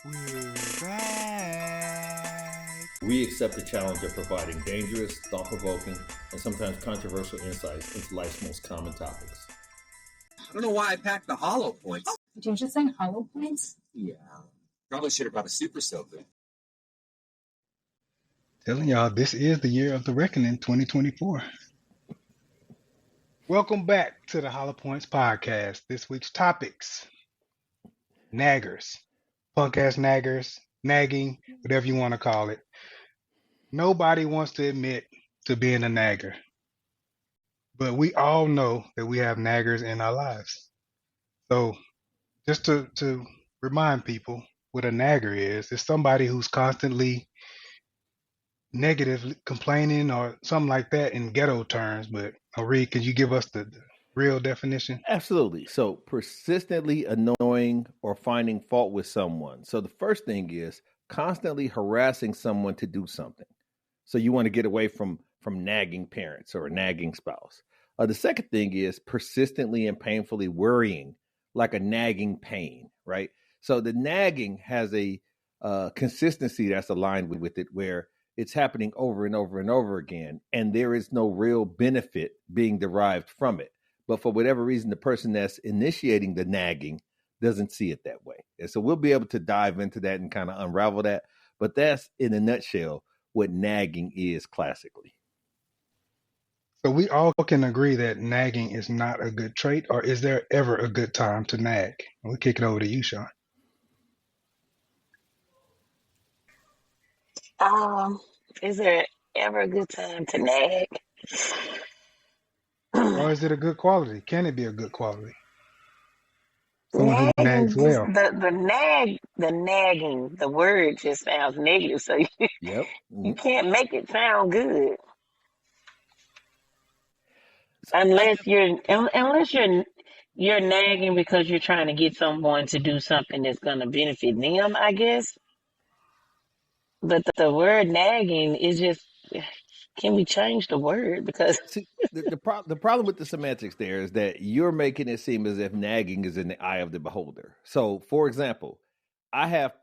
We're back. We accept the challenge of providing dangerous, thought-provoking, and sometimes controversial insights into life's most common topics. I don't know why I packed the hollow points. Did you just say hollow points? Yeah. Probably should have brought a super soaker. Telling y'all, this is the year of the reckoning, 2024. Welcome back to the Hollow Points podcast. This week's topics: naggers, punk ass naggers, nagging, whatever you want to call it. Nobody wants to admit to being a nagger, but we all know that we have naggers in our lives. So just to remind people what a nagger is, it's somebody who's constantly negative, complaining or something like that in ghetto terms. But Reed, could you give us the real definition? Absolutely. So persistently annoying or finding fault with someone. So the first thing is constantly harassing someone to do something. So you want to get away from nagging parents or a nagging spouse. The second thing is persistently and painfully worrying, like a nagging pain, right? So the nagging has a consistency that's aligned with it, where it's happening over and over and over again, and there is no real benefit being derived from it. But for whatever reason, the person that's initiating the nagging doesn't see it that way. And so we'll be able to dive into that and kind of unravel that. But that's, in a nutshell, what nagging is classically. So we all can agree that nagging is not a good trait, or is there ever a good time to nag? We'll kick it over to you, Sean. Is there ever a good time to nag? Or is it a good quality? Can it be a good quality? Someone who nags well. The nagging, the word just sounds negative, so you can't make it sound good. Unless you're nagging because you're trying to get someone to do something that's going to benefit them, I guess. But the word nagging is just, can we change the word? Because see, the problem with the semantics there is that you're making it seem as if nagging is in the eye of the beholder. So, for example, I have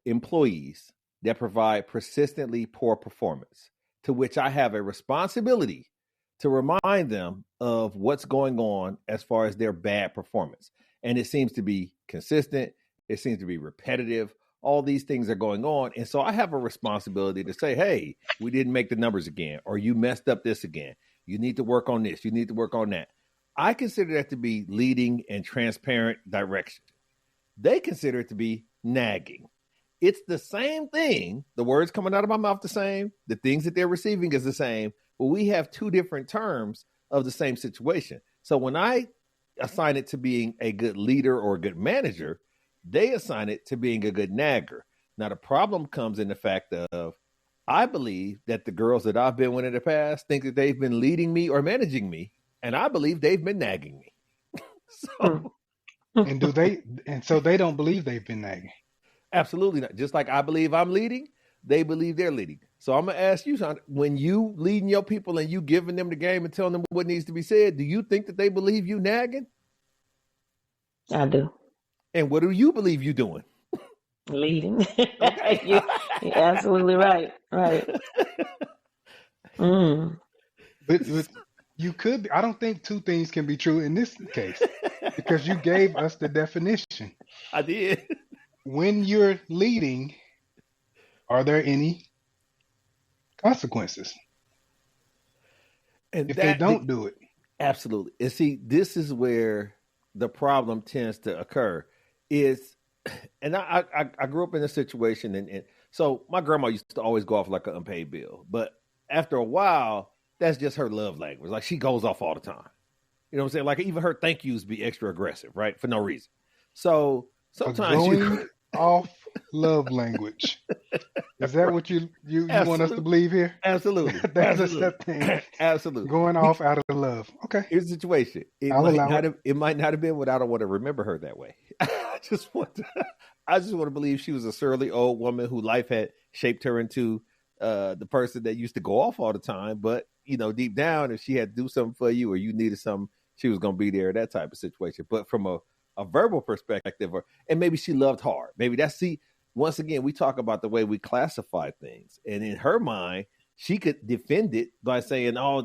employees that provide persistently poor performance, to which I have a responsibility to remind them of what's going on as far as their bad performance. And it seems to be consistent. It seems to be repetitive. All these things are going on. And so I have a responsibility to say, hey, we didn't make the numbers again, or you messed up this again. You need to work on this. You need to work on that. I consider that to be leading and transparent direction. They consider it to be nagging. It's the same thing. The words coming out of my mouth the same. The things that they're receiving is the same. But we have two different terms of the same situation. So when I assign it to being a good leader or a good manager, they assign it to being a good nagger. Now, the problem comes in the fact of, I believe that the girls that I've been with in the past think that they've been leading me or managing me, and I believe they've been nagging me. So they don't believe they've been nagging? Absolutely not. Just like I believe I'm leading, they believe they're leading. So I'm going to ask you, Sean, when you leading your people and you giving them the game and telling them what needs to be said, do you think that they believe you nagging? I do. And what do you believe you doing? Leading. Okay. You're absolutely right. Right. But you could, I don't think two things can be true in this case, because you gave us the definition. I did. When you're leading, are there any consequences? And if they don't do it? Absolutely. And see, this is where the problem tends to occur. And I grew up in a situation, and so my grandma used to always go off like an unpaid bill. But after a while, that's just her love language. Like, she goes off all the time. You know what I'm saying? Like, even her thank yous be extra aggressive, right? For no reason. So sometimes off love language. Is that what you want us to believe here? Absolutely. That's a thing. Absolutely. Going off out of love. Okay. Here's the situation. It might not have been, but I don't want to remember her that way. I just want to believe she was a surly old woman who life had shaped her into the person that used to go off all the time. But, you know, deep down, if she had to do something for you or you needed something, she was going to be there, that type of situation. But from a verbal perspective, and maybe she loved hard. Maybe once again, we talk about the way we classify things. And in her mind, she could defend it by saying, oh,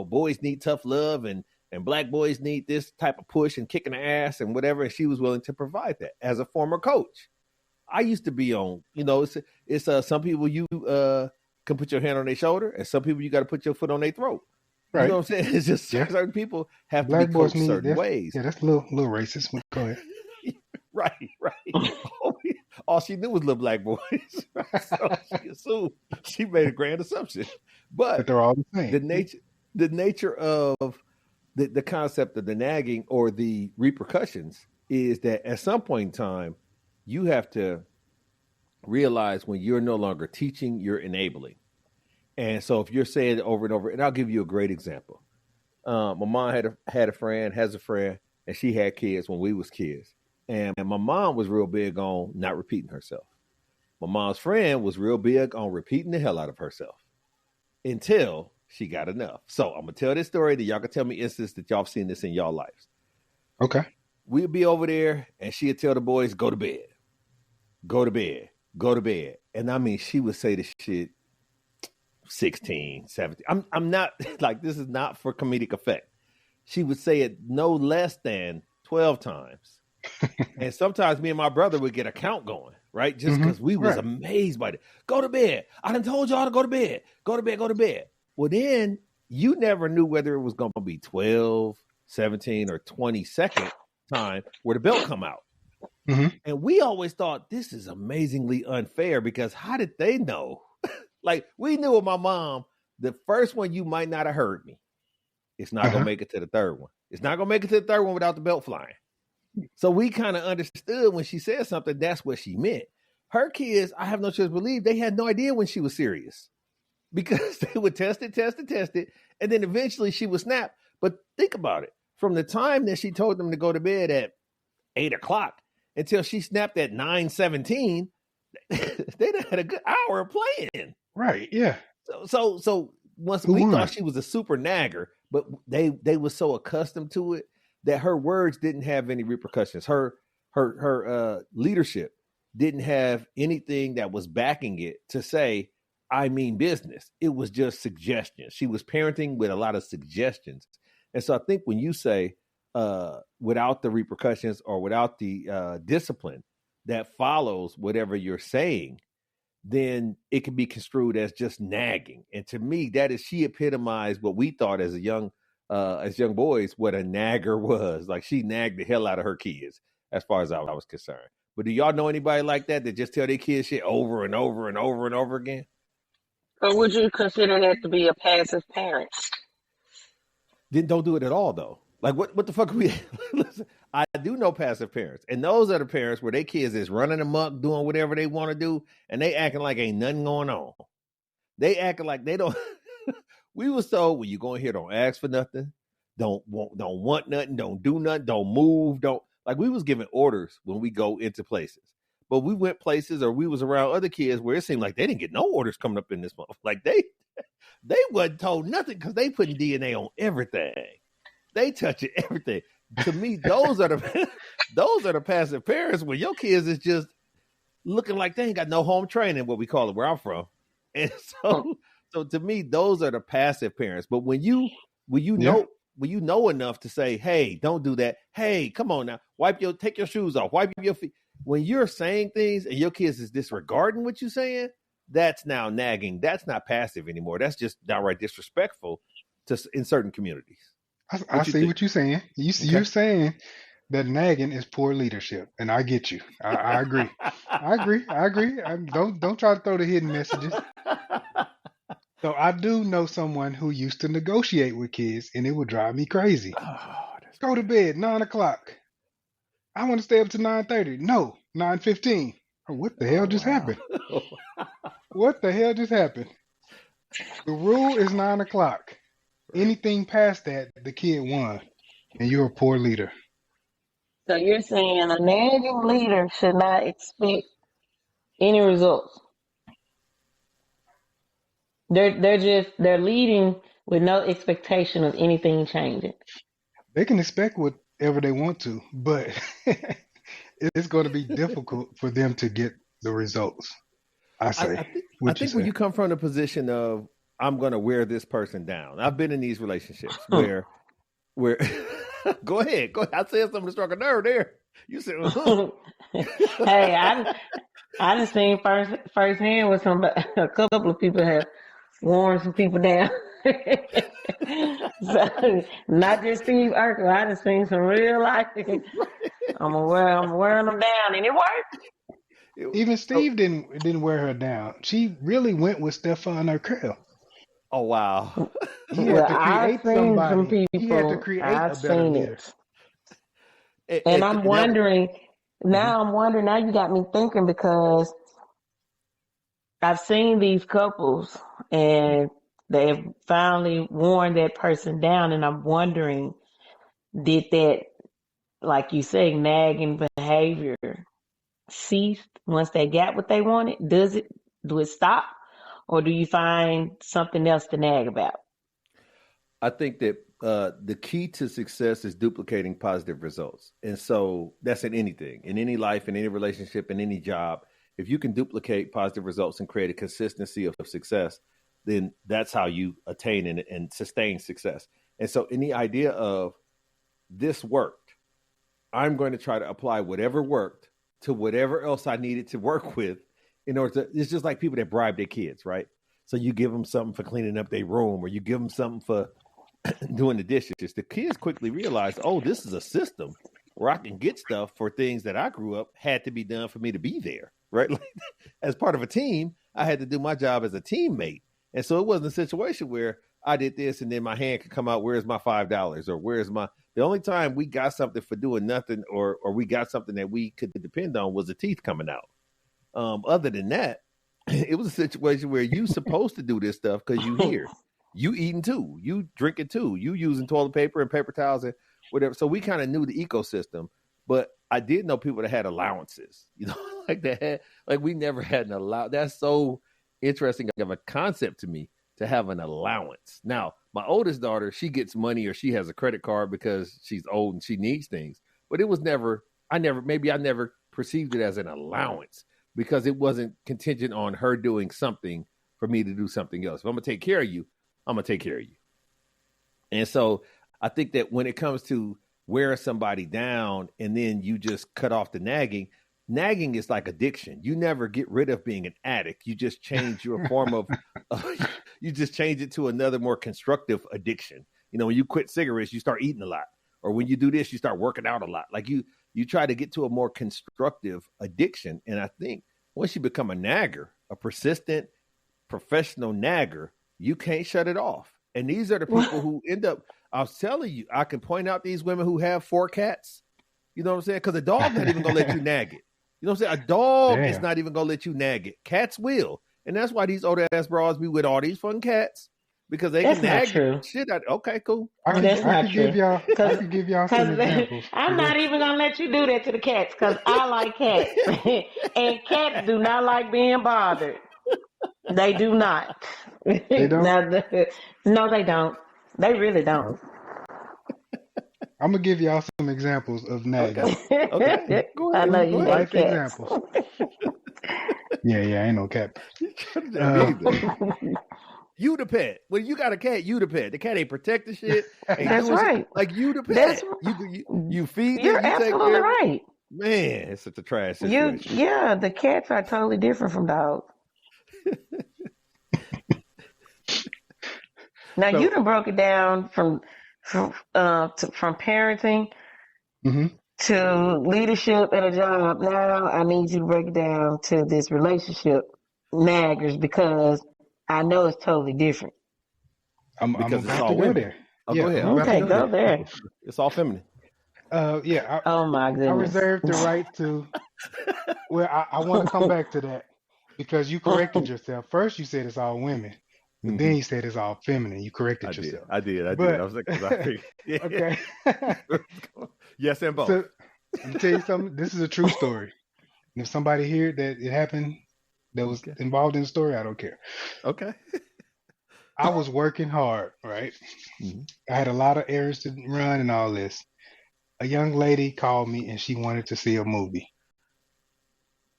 boys need tough love and black boys need this type of push and kicking the ass and whatever. And she was willing to provide that as a former coach. I used to be on, it's some people you can put your hand on their shoulder and some people you got to put your foot on their throat. Right. You know what I'm saying? It's just certain people have black to be coached certain ways. Yeah, that's a little racist. Go ahead. Right. All she knew was little black boys. So she assumed, she made a grand assumption. But they're all the same. The nature of the concept of the nagging or the repercussions is that at some point in time, you have to realize when you're no longer teaching, you're enabling. And so if you're saying it over and over, and I'll give you a great example. My mom has a friend, and she had kids when we was kids. And my mom was real big on not repeating herself. My mom's friend was real big on repeating the hell out of herself until she got enough. So I'm going to tell this story that y'all can tell me instances that y'all have seen this in y'all lives. Okay. We'd be over there and she'd tell the boys, go to bed, go to bed, go to bed. And I mean, she would say this shit 16, 17. I'm not like, this is not for comedic effect. She would say it no less than 12 times. And sometimes me and my brother would get a count going, right? Just because we was amazed by it. Go to bed. I done told y'all to go to bed. Go to bed, go to bed. Well, then you never knew whether it was going to be 12, 17, or 22nd time where the belt come out. Mm-hmm. And we always thought this is amazingly unfair because how did they know? Like we knew with my mom, the first one you might not have heard me. It's not going to make it to the third one. It's not going to make it to the third one without the belt flying. So we kind of understood when she said something, that's what she meant. Her kids, I have no choice to believe, they had no idea when she was serious because they would test it, and then eventually she would snap. But think about it. From the time that she told them to go to bed at 8 o'clock until she snapped at 9:17, they had a good hour of playing. Right, yeah. So once we thought she was a super nagger, but they were so accustomed to it that her words didn't have any repercussions. Her leadership didn't have anything that was backing it to say, I mean business. It was just suggestions. She was parenting with a lot of suggestions. And so I think when you say without the repercussions or without the discipline that follows whatever you're saying, then it can be construed as just nagging. And to me, she epitomized what we thought as young boys, what a nagger was. Like she nagged the hell out of her kids as far as I was concerned. But do y'all know anybody like that just tell their kids shit over and over and over and over again? Or would you consider that to be a passive parent? Then don't do it at all, though. Like what the fuck are we? Listen, I do know passive parents, and those are the parents where their kids is running amok, doing whatever they want to do, and they acting like ain't nothing going on. They acting like they don't. We was told when you go in here, don't ask for nothing, don't want nothing, don't do nothing, don't move, don't like we was giving orders when we go into places. But we went places or we was around other kids where it seemed like they didn't get no orders coming up in this month. Like they wasn't told nothing because they putting DNA on everything. They touching everything. To me, those are the passive parents when your kids is just looking like they ain't got no home training, what we call it where I'm from. And so to me, those are the passive parents. But when you know enough to say, hey, don't do that. Hey, come on now. Take your shoes off. Wipe your feet. When you're saying things and your kids is disregarding what you're saying, that's now nagging. That's not passive anymore. That's just downright disrespectful in certain communities. I see what you're saying. You're saying that nagging is poor leadership, and I get you. I agree. I agree. Don't try to throw the hidden messages. So I do know someone who used to negotiate with kids, and it would drive me crazy. Go to bed 9 o'clock. I want to stay up to 9:30. No, 9:15. Oh, what the hell just happened? What the hell just happened? The rule is 9 o'clock. Anything past that, the kid won, and you're a poor leader. So you're saying a nagging leader should not expect any results. They're leading with no expectation of anything changing. They can expect whatever they want to, but it's going to be difficult for them to get the results. I say. I think when you come from the position of I'm going to wear this person down, I've been in these relationships where go ahead. I said something to struck a nerve there. You said, Hey, I done seen firsthand with a couple of people have worn some people down. So, not just Steve Urkel. I done seen some real life. I'm wearing them down, and it worked. Even Steve didn't wear her down. She really went with Stefan Urkel. Oh wow! He had to create somebody. Some people. He had to create a better leader. And I'm wondering now. Now you got me thinking, because I've seen these couples and they've finally worn that person down, and I'm wondering, did that, like you say, nagging behavior cease once they got what they wanted? Do it stop, or do you find something else to nag about? I think that the key to success is duplicating positive results. And so that's in anything, in any life, in any relationship, in any job. If you can duplicate positive results and create a consistency of success, then that's how you attain and sustain success. And so in the idea of this worked, I'm going to try to apply whatever worked to whatever else I needed to work with in order to, it's just like people that bribe their kids, right? So you give them something for cleaning up their room, or you give them something for doing the dishes. The kids quickly realize, oh, this is a system where I can get stuff for things that I grew up had to be done for me to be there, right? Like, as part of a team, I had to do my job as a teammate. And so it wasn't a situation where I did this and then my hand could come out, where's my $5? Or the only time we got something for doing nothing, or we got something that we could depend on, was the teeth coming out. Other than that, it was a situation where you supposed to do this stuff because you here. You eating too, you drinking too, you using toilet paper and paper towels and whatever. So we kind of knew the ecosystem, but I did know people that had allowances, like we never had an allowance. That's so interesting of a concept to me, to have an allowance. Now, my oldest daughter, she gets money, or she has a credit card because she's old and she needs things. But it was I never perceived it as an allowance, because it wasn't contingent on her doing something for me to do something else. If I'm going to take care of you, I'm going to take care of you. And so I think that when it comes to wearing somebody down and then you just cut off the nagging is like addiction. You never get rid of being an addict. You just change your form of, you just change it to another more constructive addiction. When you quit cigarettes, you start eating a lot. Or when you do this, you start working out a lot. Like you try to get to a more constructive addiction. And I think once you become a nagger, a persistent professional nagger, you can't shut it off. And these are the people who end up, I was telling you, I can point out these women who have 4 cats. You know what I'm saying? Because a dog not even going to let you nag it. You know what I'm saying? A dog is not even going to let you nag it. Cats will. And that's why these old ass bras be with all these fun cats. Because they can nag shit out. Okay, cool. I can give y'all some examples. I'm not even going to let you do that to the cats, because I like cats. And cats do not like being bothered. They do not. They don't? No, they don't. They really don't. I'm going to give y'all some examples of nagging. Okay. Go ahead. I know you like cats. Examples. Yeah, ain't no cat. You the pet. When you got a cat, you the pet. The cat ain't protect the shit. That's right. Like you the pet. You feed them. You're absolutely right. Man, it's such a trash situation. The cats are totally different from dogs. Now, you done broke it down from parenting to leadership at a job. Now I need you to break it down to this relationship naggers, because I know it's totally different. I'm about to go there. Go ahead. Okay, go there. It's all feminine. Oh my goodness. I reserve the right to. Well, I want to come back to that, because you corrected yourself. First, you said it's all women. But then you said it's all feminine. You corrected yourself. I did. I was like, okay. Yes, and both. So, let me tell you something. This is a true story. And if somebody here that it happened, that was involved in the story, I don't care. Okay. I was working hard, right? Mm-hmm. I had a lot of errands to run and all this. A young lady called me and she wanted to see a movie.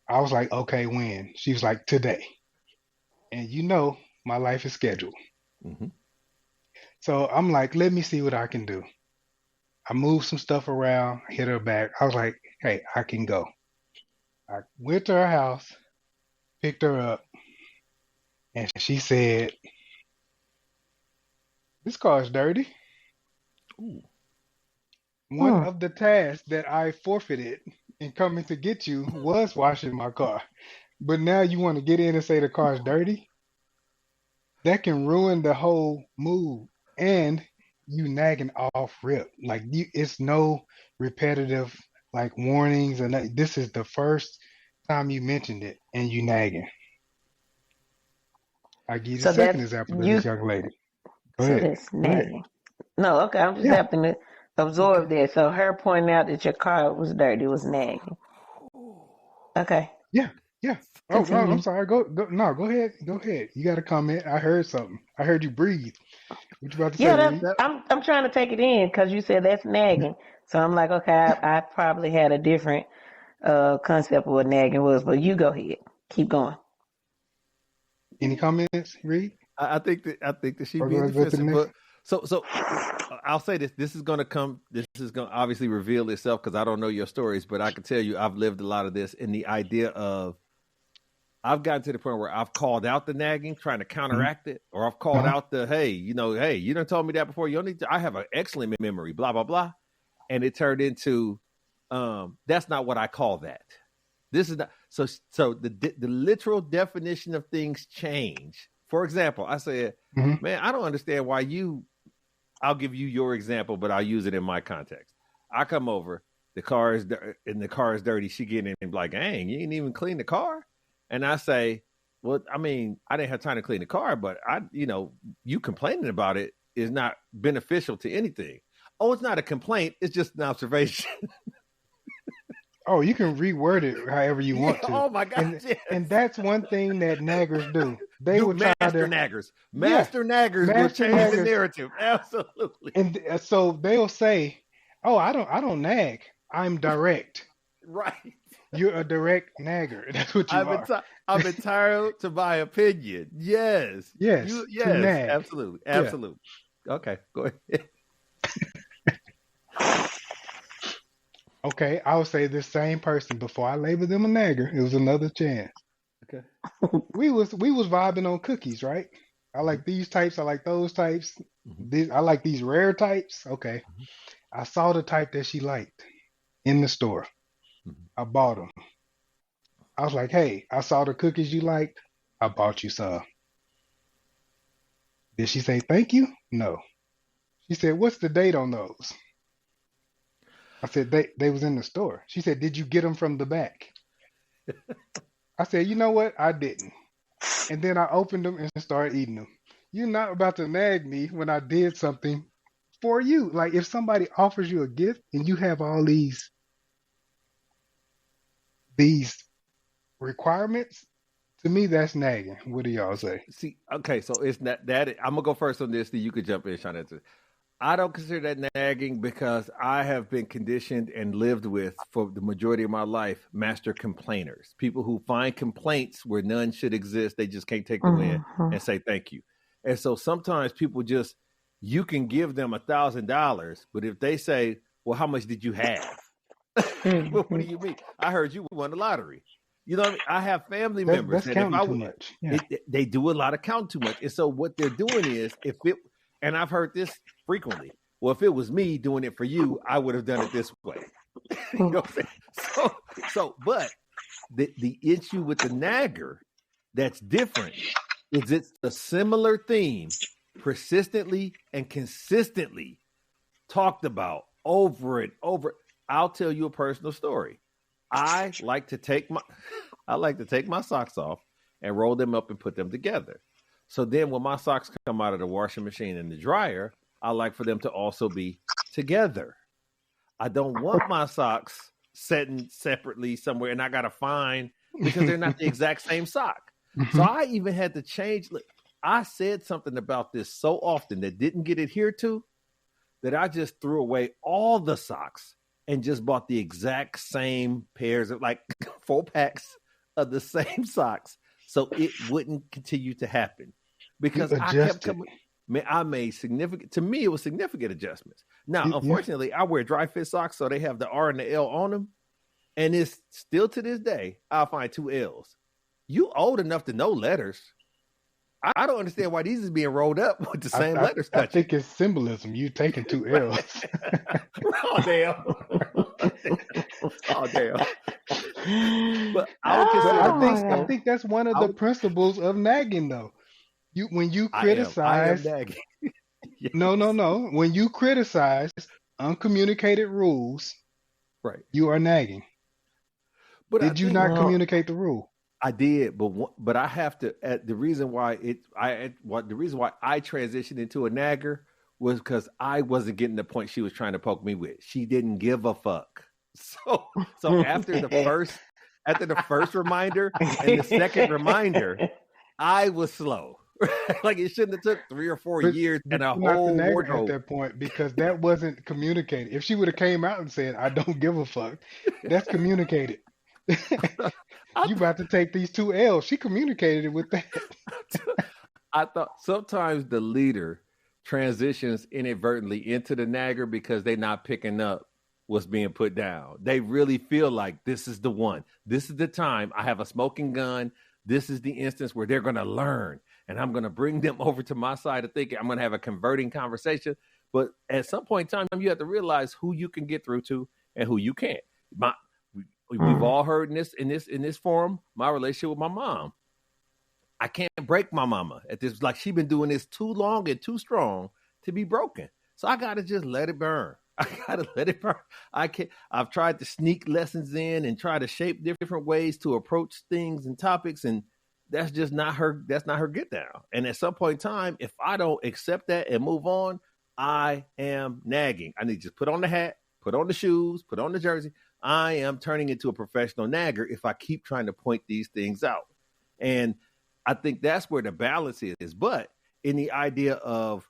I was like, okay, when? She was like, today. And you know, my life is scheduled. Mm-hmm. So I'm like, let me see what I can do. I moved some stuff around, hit her back. I was like, hey, I can go. I went to her house, picked her up, and she said, this car is dirty. Ooh. One of the tasks that I forfeited in coming to get you was washing my car. But now you want to get in and say the car is dirty? That can ruin the whole mood. And you nagging off rip. Like it's no repetitive like warnings and this is the first time you mentioned it and you nagging. I give you the So second that's example of you. this young lady. Go So ahead. that's Go ahead. nagging. No, okay. I'm just Yeah. having to absorb that. So her pointing out that your car was dirty was nagging. Okay. Yeah. Yeah. Oh, no, I'm Continue. sorry. Go. No, go ahead. Go ahead. You got a comment. I heard something. I heard you breathe. What you about to say, Yeah, Reed? I'm trying to take it in because you said that's nagging. So I'm like, okay, I probably had a different concept of what nagging was, but you go ahead. Keep going. Any comments, Reed? I think that she Or being go to the defensive, next? but so I'll say this. This is going to come. This is going to obviously reveal itself because I don't know your stories, but I can tell you I've lived a lot of this. In the idea of I've gotten to the point where I've called out the nagging, trying to counteract it, or I've called out the hey, you done told me that before. You don't need to. I have an excellent memory. Blah blah blah, and it turned into that's not what I call that. This is not so the literal definition of things change. For example, I said, man, I don't understand why I'll give you your example, but I'll use it in my context. I come over, the car is dirty. She get in and be like, dang, you didn't even clean the car? And I say, well, I mean, I didn't have time to clean the car, but you complaining about it is not beneficial to anything. Oh, it's not a complaint. It's just an observation. Oh, you can reword it however you want to. Oh my God! And that's one thing that naggers do. They will try to naggers will change the narrative. Absolutely. And so they'll say, "Oh, I don't nag. I'm direct." Right. You're a direct nagger. That's what you are. I'm entitled to my opinion. Yes. Yes. Yes. Nag. Absolutely. Yeah. Okay. Go ahead. Okay, I would say this same person before I labeled them a nagger. It was another chance. Okay. We was vibing on cookies, right? I like these types. I like those types. I like these rare types. Okay. I saw the type that she liked in the store. I bought them. I was like, hey, I saw the cookies you liked. I bought you some. Did she say thank you? No. She said, what's the date on those? I said, they was in the store. She said, did you get them from the back? I said, you know what? I didn't. And then I opened them and started eating them. You're not about to nag me when I did something for you. Like if somebody offers you a gift and you have all these requirements, to me, that's nagging. What do y'all say? See, okay, so it's not that. I'm gonna go first on this. Then you could jump in, Sean. I don't consider that nagging because I have been conditioned and lived with for the majority of my life master complainers, people who find complaints where none should exist. They just can't take the win and say thank you. And so sometimes people you can give them $1,000, but if they say, well, how much did you have? What do you mean? I heard you won the lottery. You know what I mean? I have family members that's counting too much. Yeah. They do a lot of counting too much. And so what they're doing is and I've heard this frequently. Well, if it was me doing it for you, I would have done it this way. You know what I'm saying? But the issue with the nagger that's different is it's a similar theme persistently and consistently talked about over and over. I'll tell you a personal story. I like to take my socks off and roll them up and put them together. So then when my socks come out of the washing machine and the dryer, I like for them to also be together. I don't want my socks setting separately somewhere and I got to find because they're not the exact same sock. So I even had to change. Look, I said something about this so often that didn't get adhered to that I just threw away all the socks and just bought the exact same pairs of like 4 packs of the same socks so it wouldn't continue to happen. Because You I kept adjusted. coming. Man, I made significant. To me, it was significant adjustments. Now, You unfortunately, I wear dry fit socks, so they have the R and the L on them, and it's still to this day I'll find two L's. You old enough to know letters. I don't understand why these is being rolled up with the same letters I touching. think it's symbolism. You taking two L's. Oh damn! Oh damn! But I think that's one of the principles of nagging, though. When you criticize, I am nagging. Yes. No. When you criticize uncommunicated rules, Right, you are nagging. but Did you not communicate the rule? I did, but I have to. The reason why I transitioned into a nagger was because I wasn't getting the point she was trying to poke me with. She didn't give a fuck. So after the first reminder and the second reminder, I was slow. Like it shouldn't have took 3 or 4 years and a whole wardrobe at that point, because that wasn't communicated. If she would have came out and said, "I don't give a fuck," that's communicated. You about to take these two L's. She communicated it with that. I thought sometimes the leader transitions inadvertently into the nagger because they're not picking up what's being put down. They really feel like this is the one. This is the time. I have a smoking gun. This is the instance where they're going to learn, and I'm going to bring them over to my side of thinking. I'm going to have a converting conversation. But at some point in time, you have to realize who you can get through to and who you can't. We've all heard in this forum, my relationship with my mom. I can't break my mama at this. Like she's been doing this too long and too strong to be broken. So I got to just let it burn. I got to let it burn. I've tried to sneak lessons in and try to shape different ways to approach things and topics. And that's just not her. That's not her get down. And at some point in time, if I don't accept that and move on, I am nagging. I need to just put on the hat, put on the shoes, put on the jersey. I am turning into a professional nagger if I keep trying to point these things out. And I think that's where the balance is. But in the idea of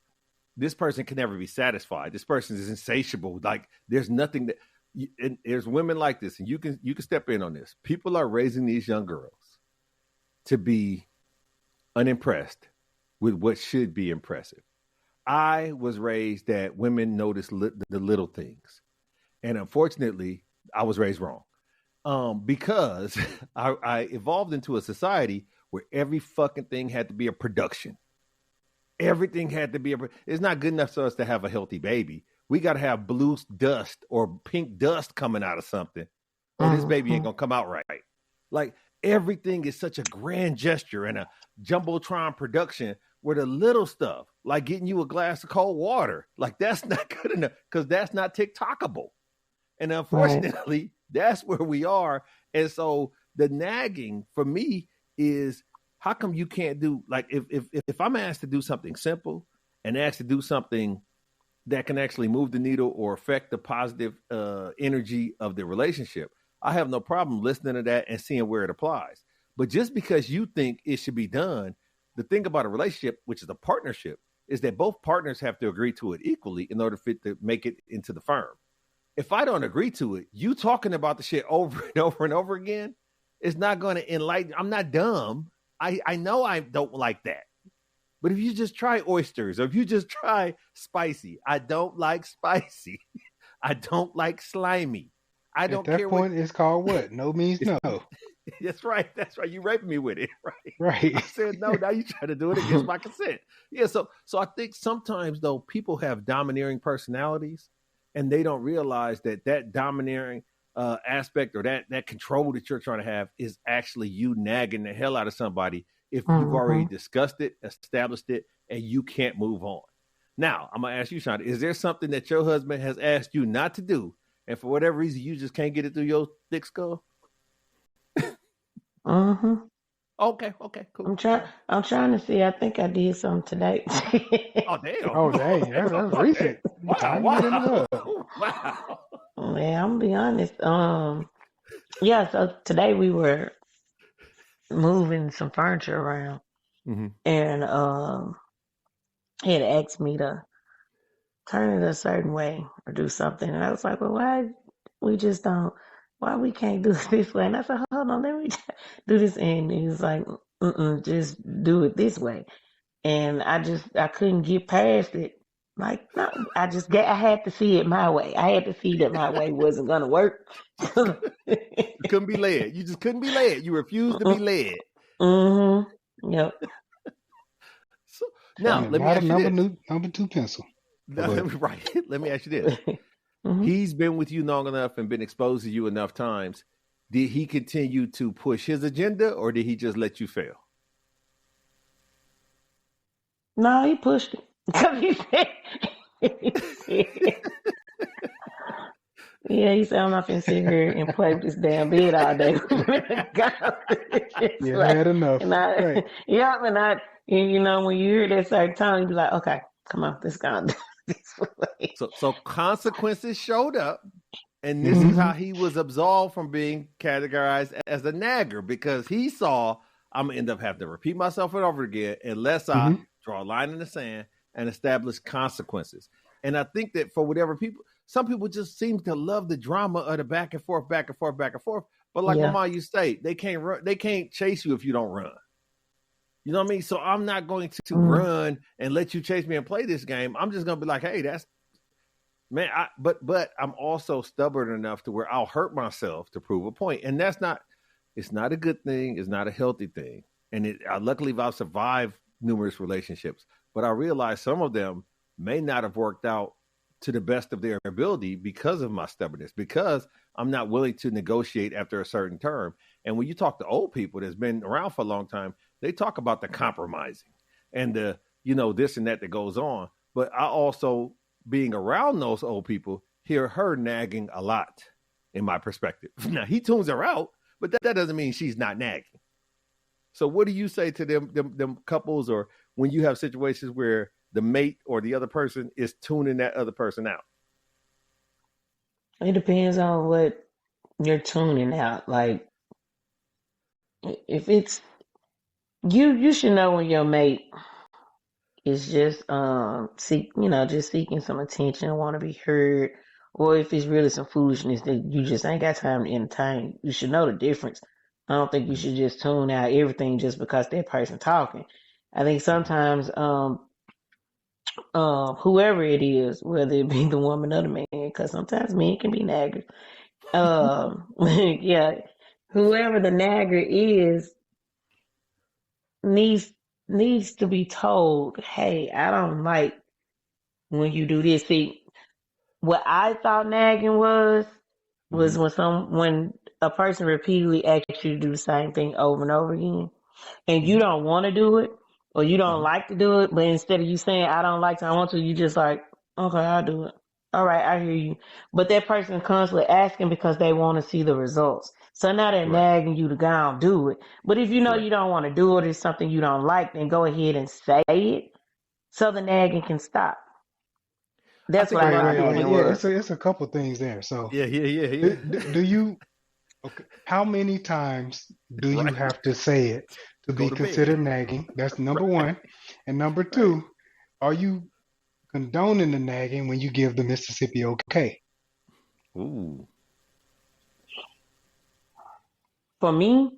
this person can never be satisfied. This person is insatiable. Like there's nothing that and there's women like this, and you can step in on this. People are raising these young girls to be unimpressed with what should be impressive. I was raised that women notice the little things. And unfortunately, I was raised wrong because I evolved into a society where every fucking thing had to be a production. Everything had to be it's not good enough for us to have a healthy baby. We got to have blue dust or pink dust coming out of something, or this baby ain't going to come out right. Like everything is such a grand gesture and a jumbotron production where the little stuff, like getting you a glass of cold water, like that's not good enough because that's not TikTokable. And unfortunately, that's where we are. And so the nagging for me is, how come you can't do, like, if I'm asked to do something simple and asked to do something that can actually move the needle or affect the positive energy of the relationship, I have no problem listening to that and seeing where it applies. But just because you think it should be done, the thing about a relationship, which is a partnership, is that both partners have to agree to it equally in order for it to make it into the firm. If I don't agree to it, you talking about the shit over and over and over again is not going to enlighten. I'm not dumb. I know I don't like that. But if you just try oysters or if you just try spicy, I don't like spicy. I don't like slimy. I don't care. At that point, it's called what? No means no. That's right. That's right. You raped me with it. Right. Right. I said, no, now you try to do it against my consent. Yeah. So I think sometimes, though, people have domineering personalities and they don't realize that domineering aspect or that control that you're trying to have is actually you nagging the hell out of somebody if you've already discussed it, established it, and you can't move on. Now, I'm going to ask you, Shonda, is there something that your husband has asked you not to do, and for whatever reason, you just can't get it through your thick skull? Okay, cool. I'm trying to see. I think I did something today. Oh, damn. Oh, dang. That's recent. Wow. Man, I'm gonna be honest. Yeah, so today we were moving some furniture around, and he had asked me to turn it a certain way or do something, and I was like, "Well, why we just don't? why we can't do it this way? And I said, hold on, let me do this. And he was like, just do it this way. And I couldn't get past it. Like, no, I had to see it my way. I had to see that my way wasn't going to work. You couldn't be led. You just couldn't be led. You refused to be led. Mm-hmm. Yep. So now, let me ask you this. Number 2 pencil. Right. Let me ask you this. Mm-hmm. He's been with you long enough and been exposed to you enough times. Did he continue to push his agenda, or did he just let you fail? No, he pushed it. Because he said, yeah, he said, I'm not finna sit here and play with this damn bed all day. Yeah, I had enough. And you know, when you hear that certain tone, you be like, okay, come on, let's go this way. So consequences showed up, and this is how he was absolved from being categorized as a nagger, because he saw, I'm going to end up having to repeat myself over again unless I draw a line in the sand and establish consequences. And I think that for whatever some people just seem to love the drama of the back and forth. But like Mama used to say, they can't chase you if you don't run. You know what I mean? So I'm not going to run and let you chase me and play this game. I'm just going to be like, hey, but I'm also stubborn enough to where I'll hurt myself to prove a point. And it's not a good thing. It's not a healthy thing. And luckily I've survived numerous relationships, but I realize some of them may not have worked out to the best of their ability because of my stubbornness, because I'm not willing to negotiate after a certain term. And when you talk to old people that's been around for a long time, they talk about the compromising and the, this and that goes on. But I also, being around those old people, hear her nagging a lot in my perspective. Now, he tunes her out, but that doesn't mean she's not nagging. So what do you say to them couples, or when you have situations where the mate or the other person is tuning that other person out? It depends on what you're tuning out. Like, if it's you should know when your mate is just just seeking some attention, want to be heard, or if it's really some foolishness that you just ain't got time to entertain. You should know the difference. I don't think you should just tune out everything just because that person talking. I think sometimes whoever it is, whether it be the woman or the man, because sometimes men can be naggers. Yeah, whoever the nagger is needs to be told, hey, I don't like when you do this. See, what I thought nagging was when a person repeatedly asks you to do the same thing over and over again, and you don't want to do it, or you don't like to do it, but instead of you saying, I don't like to, I want to, you just like, okay, I'll do it. All right, I hear you. But that person constantly asking because they want to see the results. So now they're nagging you to go and do it. But if you know you don't want to do it, or it's something you don't like, then go ahead and say it so the nagging can stop. That's what I thought. Yeah, it's a couple things there. So yeah. Do you? Okay, how many times do you have to say it to be considered nagging? That's number one. And number two, are you condoning the nagging when you give the Mississippi okay? Ooh. For me,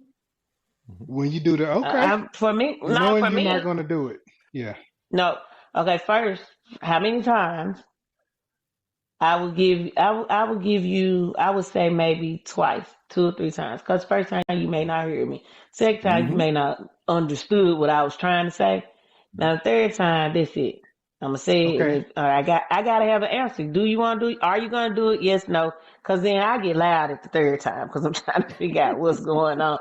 when you do the for me, knowing for you're me, not going to do it. Yeah. No. Okay. First, how many times? I would give you. I would say maybe twice, 2 or 3 times. Because first time you may not hear me. Second time you may not understood what I was trying to say. Now the third time, that's it. I'm gonna say it. I gotta have an answer. Do you want to do it? Are you gonna do it? Yes, no. Because then I get loud at the third time because I'm trying to figure out what's going on,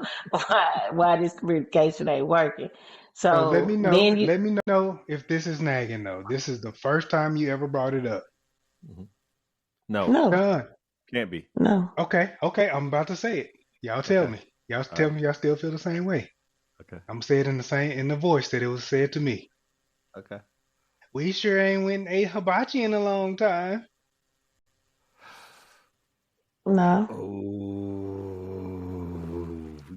why this communication ain't working. So let me know. Let me know if this is nagging though. This is the first time you ever brought it up. No. Done. Can't be. No. Okay. I'm about to say it. Y'all tell me. Y'all tell me y'all still feel the same way. Okay. I'm gonna say it in the voice that it was said to me. Okay. We sure ain't went and ate hibachi in a long time. No. Oh,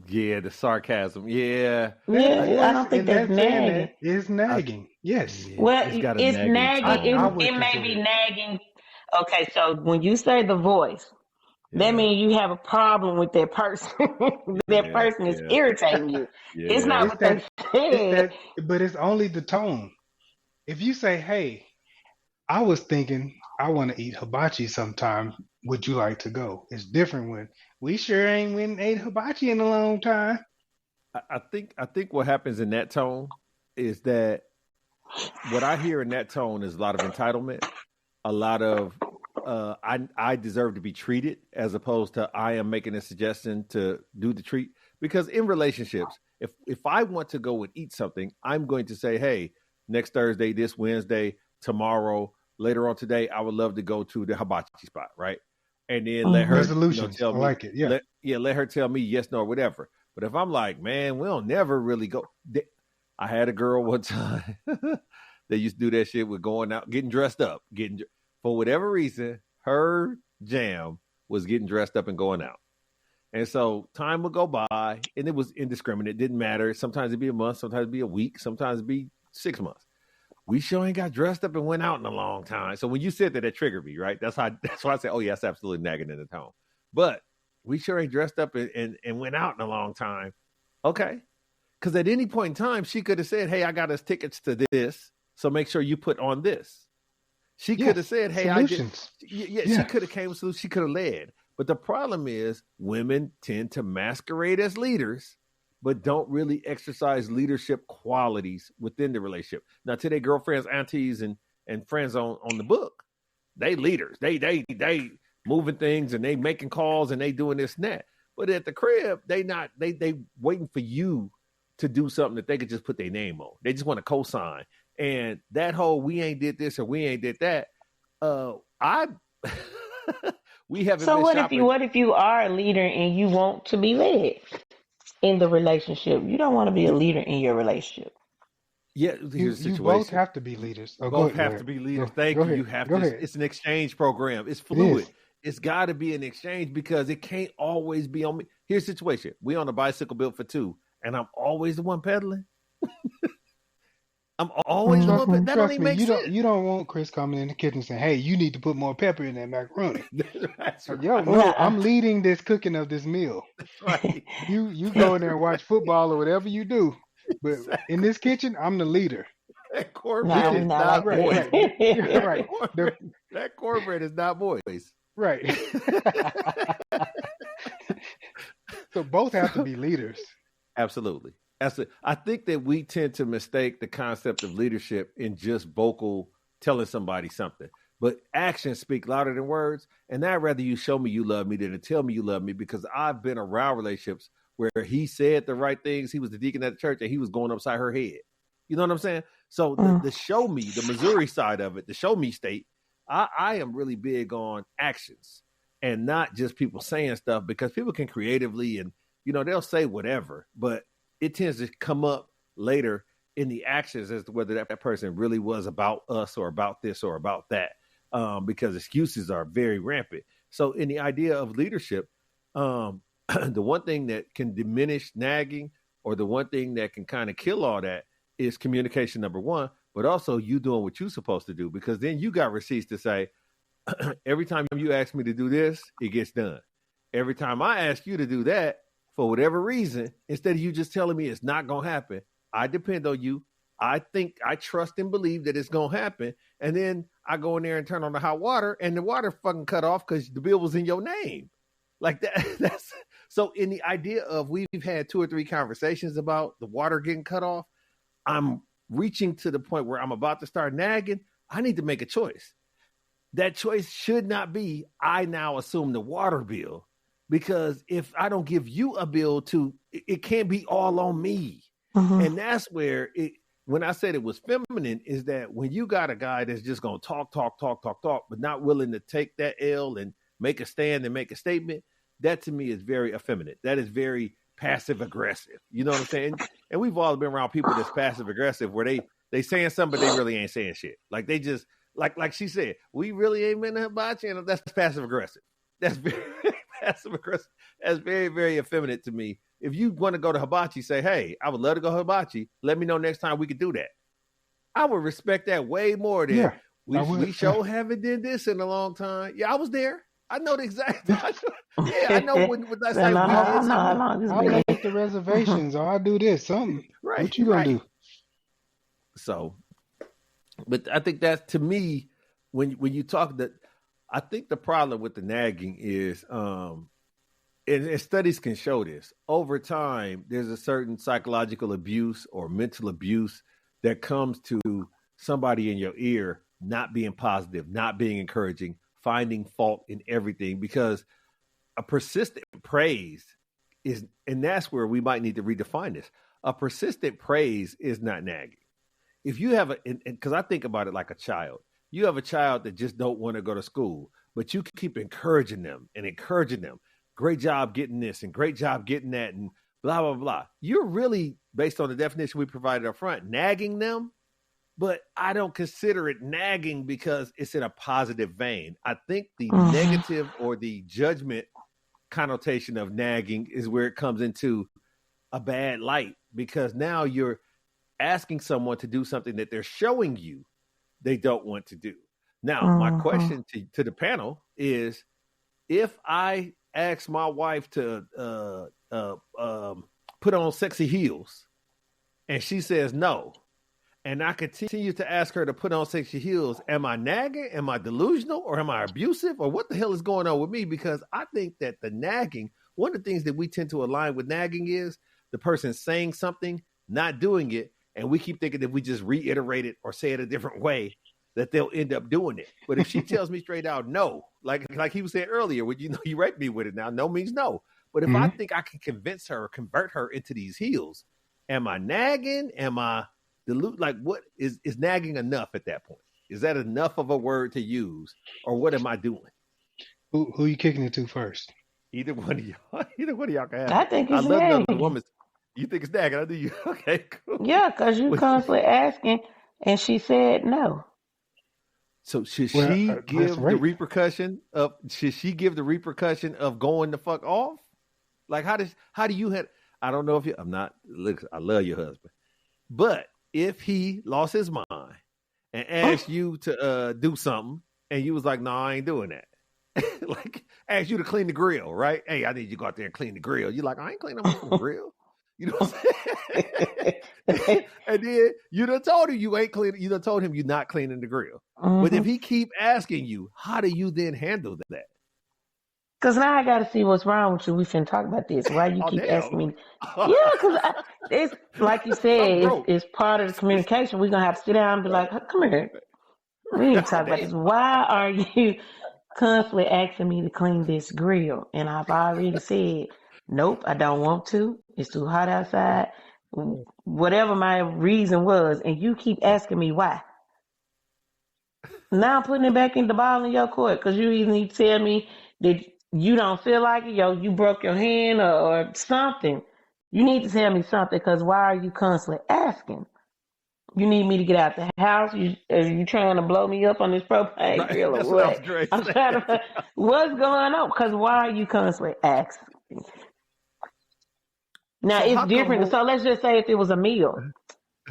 yeah, the sarcasm. Yeah. I don't think that's nagging. It's nagging. Yes. Well, it's nagging. It may be nagging. Okay, so when you say the voice, that means you have a problem with that person. That person is irritating you. It's not what they said. But it's only the tone. If you say, "Hey, I was thinking I want to eat hibachi sometime. Would you like to go?" It's different when we sure ain't went and ate hibachi in a long time. I think what happens in that tone is that what I hear in that tone is a lot of entitlement, a lot of I deserve to be treated, as opposed to I am making a suggestion to do the treat. Because in relationships, if I want to go and eat something, I'm going to say, hey, next Thursday, this Wednesday, tomorrow, later on today, I would love to go to the hibachi spot, right? And then let her resolutions. Tell me, I like it. Yeah. Let her tell me yes, no, or whatever. But if I'm like, man, we'll never really go. I had a girl one time that used to do that shit with going out, getting dressed up, for whatever reason, her jam was getting dressed up and going out. And so time would go by, and it was indiscriminate. It didn't matter. Sometimes it'd be a month, sometimes it'd be a week, sometimes it'd be 6 months. We sure ain't got dressed up and went out in a long time. So when you said that, that triggered me, right? That's why I said, oh, yeah, that's absolutely nagging in the tone. But we sure ain't dressed up and went out in a long time. Okay. Because at any point in time, she could have said, hey, I got us tickets to this, so make sure you put on this. She could have said, hey, solutions. She could have came with solutions. She could have led. But the problem is women tend to masquerade as leaders, but don't really exercise leadership qualities within the relationship. Now, to their girlfriends, aunties, and friends on the book, they leaders. They moving things, and they making calls, and they doing this and that. But at the crib, they waiting for you to do something that they could just put their name on. They just want to co-sign. And that whole we ain't did this or we ain't did that. We haven't. So what if you are a leader and you want to be led in the relationship? You don't want to be a leader in your relationship. Yeah, here's the situation. You both have to be leaders. Both have to be leaders. Thank you. You have to. It's an exchange program. It's fluid. It's got to be an exchange because it can't always be on me. Here's the situation. We on a bicycle built for two, and I'm always the one pedaling. I'm always the one pedaling. That don't even make sense. You don't want Chris coming in the kitchen saying, hey, you need to put more pepper in that macaroni. That's right. Yo, no, I'm leading this cooking of this meal. That's right. You go in there and watch football or whatever you do. But exactly. In this kitchen, I'm the leader. That cornbread is not boys. Right. That cornbread is not boys. Right. So both have to be leaders. Absolutely. I think that we tend to mistake the concept of leadership in just vocal telling somebody something. But actions speak louder than words. And I'd rather you show me you love me than to tell me you love me, because I've been around relationships where he said the right things. He was the deacon at the church and he was going upside her head. You know what I'm saying? So the show me, the Missouri side of it, the show me state, I am really big on actions and not just people saying stuff, because people can creatively and, they'll say whatever, but it tends to come up later in the actions as to whether that person really was about us or about this or about that, because excuses are very rampant. So in the idea of leadership, the one thing that can diminish nagging, or the one thing that can kind of kill all that, is communication, number one, but also you doing what you're supposed to do, because then you got receipts to say, every time you ask me to do this, it gets done. Every time I ask you to do that, for whatever reason, instead of you just telling me it's not going to happen, I depend on you. I trust and believe that it's going to happen. And then I go in there and turn on the hot water, and the water fucking cut off because the bill was in your name. Like that. So in the idea of, we've had 2 or 3 conversations about the water getting cut off, I'm reaching to the point where I'm about to start nagging. I need to make a choice. That choice should not be, I now assume the water bill. Because if I don't give you a bill it can't be all on me. Mm-hmm. And that's where when I said it was feminine, is that when you got a guy that's just going to talk, but not willing to take that L and make a stand and make a statement, that to me is very effeminate. That is very passive aggressive. You know what I'm saying? And we've all been around people that's passive aggressive, where they saying something, but they really ain't saying shit. Like they just, like she said, we really ain't been to hibachi, and that's passive aggressive. That's very passive aggressive. That's very, very effeminate to me. If you want to go to hibachi, say, hey, I would love to go to hibachi. Let me know next time we could do that. I would respect that way more than we sure haven't did this in a long time. Yeah, I was there. I know the exact. I know when I say I know we did how something. long it's I'll been. make the reservations or I'll do this, something. What you gonna do? So, but I think that's, to me, when you talk that, I think the problem with the nagging is, and studies can show this, over time, there's a certain psychological abuse or mental abuse that comes to somebody in your ear not being positive, not being encouraging, finding fault in everything, because a persistent praise is, and that's where we might need to redefine this. A persistent praise is not nagging. If you have because I think about it like a child. You have a child that just don't want to go to school, but you keep encouraging them and encouraging them. Great job getting this and great job getting that and blah, blah, blah. You're really, based on the definition we provided up front, nagging them, but I don't consider it nagging because it's in a positive vein. I think the negative or the judgment connotation of nagging is where it comes into a bad light, because now you're asking someone to do something that they're showing you they don't want to do. Now, my question to the panel is, if I ask my wife to put on sexy heels and she says no, and I continue to ask her to put on sexy heels, am I nagging? Am I delusional? Or am I abusive? Or what the hell is going on with me? Because I think that the nagging, one of the things that we tend to align with nagging is the person saying something, not doing it, and we keep thinking that we just reiterate it or say it a different way, that they'll end up doing it. But if she tells me straight out no, like he was saying earlier, would you know, you raped me with it now. No means no. But if I think I can convince her or convert her into these heels, am I nagging? Am I like, what is nagging enough at that point? Is that enough of a word to use, or what am I doing? Who you kicking it to first? Either one of y'all. Either one of y'all can have it. I think it's I love nagging. the woman. You think it's nagging? I do. You okay? Cool. Yeah, because you constantly asking, and she said no. So should she give the repercussion of? Should she give the repercussion of going the fuck off? Like, how do you have? I don't know if you. I'm not. Look, I love your husband, but if he lost his mind and asked you to do something, and you was like, "No, I ain't doing that," like asked you to clean the grill, right? Hey, I need you to go out there and clean the grill. You're like, I ain't cleaning my grill. You know what I'm saying? And then you done told him you ain't cleaning. You done told him you're not cleaning the grill. But if he keep asking you, how do you then handle that? Because now I got to see what's wrong with you. We finna talk about this. Why you keep asking me? Yeah, because it's like you said, it's part of the communication. We're going to have to sit down and be like, come here. We need to talk about this. Why are you constantly asking me to clean this grill? And I've already said, nope, I don't want to. It's too hot outside. Whatever my reason was. And you keep asking me why. Now I'm putting it back in the ball in your court, because you either need to tell me that you don't feel like it, you broke your hand or something. You need to tell me something, because why are you constantly asking? You need me to get out the house? Are you trying to blow me up on this propane grill or what? I'm trying to, what's going on? Because why are you constantly asking? Now, so it's different. So let's just say if it was a meal.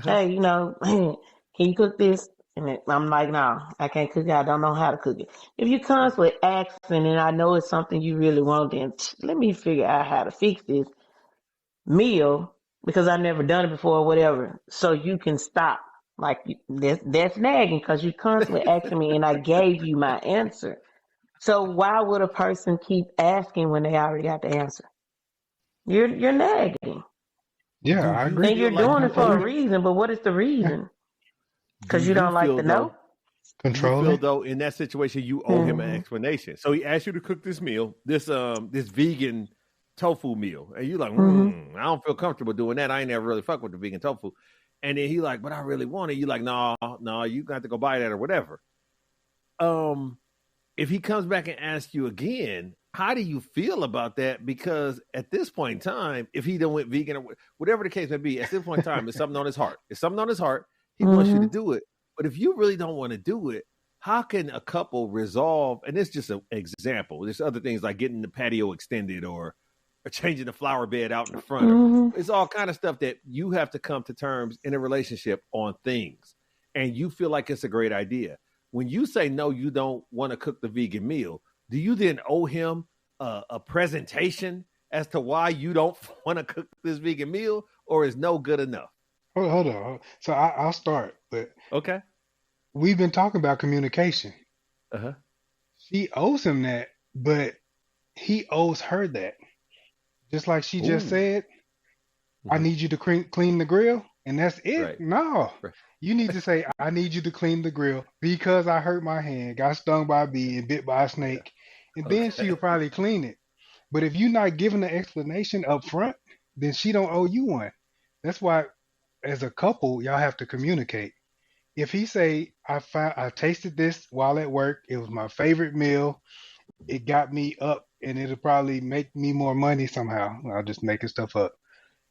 Hey, can you cook this? And I'm like, no, I can't cook it. I don't know how to cook it. If you constantly asking, and I know it's something you really want, then let me figure out how to fix this meal, because I've never done it before or whatever. So you can stop. Like, that's nagging, because you constantly asking me and I gave you my answer. So why would a person keep asking when they already got the answer? You're nagging. Yeah, I agree. And you're doing it for a reason, but what is the reason? Because you don't like the no? Control. You feel, though, in that situation, you owe him an explanation. So he asked you to cook this meal, this vegan tofu meal. And you're like, I don't feel comfortable doing that. I ain't never really fuck with the vegan tofu. And then he like, but I really want it. You like, no, you got to go buy that or whatever. If he comes back and asks you again, how do you feel about that? Because at this point in time, if he done went vegan or whatever the case may be, at this point in time, it's something on his heart. It's something on his heart. He wants you to do it. But if you really don't want to do it, how can a couple resolve? And it's just an example. There's other things like getting the patio extended or changing the flower bed out in the front. It's all kind of stuff that you have to come to terms in a relationship on things. And you feel like it's a great idea. When you say, no, you don't want to cook the vegan meal, do you then owe him a presentation as to why you don't want to cook this vegan meal, or is no good enough? Hold on. So I'll start, but Okay. we've been talking about communication. Uh-huh. She owes him that, but he owes her that. Just like she just said, I need you to clean the grill, and that's it. Right. No. Right. You need to say, I need you to clean the grill because I hurt my hand, got stung by a bee, and bit by a snake. And then she will probably clean it. But if you're not giving the explanation up front, then she don't owe you one. That's why, as a couple, y'all have to communicate. If he say, I tasted this while at work, it was my favorite meal, it got me up, and it'll probably make me more money somehow. I'll just making stuff up.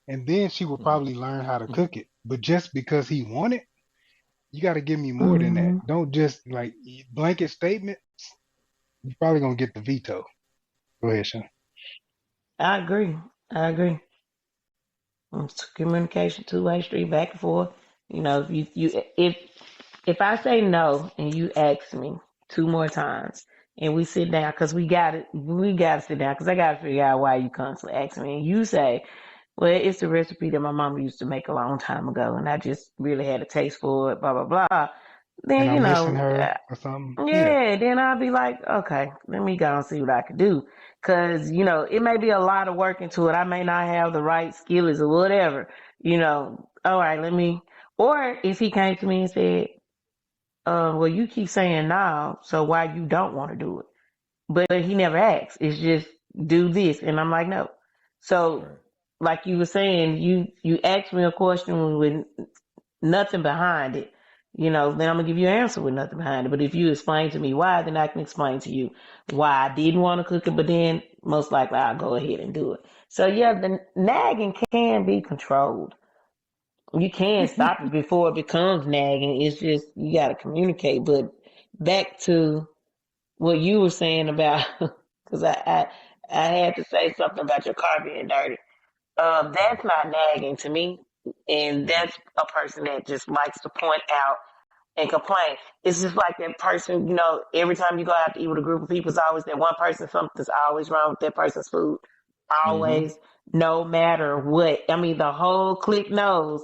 And then she will probably learn how to cook it. But just because he want it, you got to give me more than that. Don't just like blanket statements. You're probably going to get the veto. Go ahead, Sean. I agree. It's communication, two-way street, back and forth. You know, if I say no and you ask me 2 more times and we sit down, because we got to sit down, because I got to figure out why you constantly ask me, and you say, well, it's the recipe that my mama used to make a long time ago, and I just really had a taste for it, blah, blah, blah. Then, and I'm missing her or something. Yeah, then I'll be like, okay, let me go and see what I can do. Because, it may be a lot of work into it. I may not have the right skills or whatever, all right, or if he came to me and said, well, you keep saying no, so why you don't want to do it? But he never asks. It's just do this. And I'm like, no. So, like you were saying, you asked me a question with nothing behind it. Then I'm going to give you an answer with nothing behind it. But if you explain to me why, then I can explain to you why I didn't want to cook it, but then most likely I'll go ahead and do it. So, yeah, the nagging can be controlled. You can stop it before it becomes nagging. It's just you got to communicate. But back to what you were saying about, because I had to say something about your car being dirty. That's not nagging to me. And that's a person that just likes to point out and complain. It's just like that person, every time you go out to eat with a group of people, it's always that one person, something's always wrong with that person's food. Always, no matter what. I mean, the whole clique knows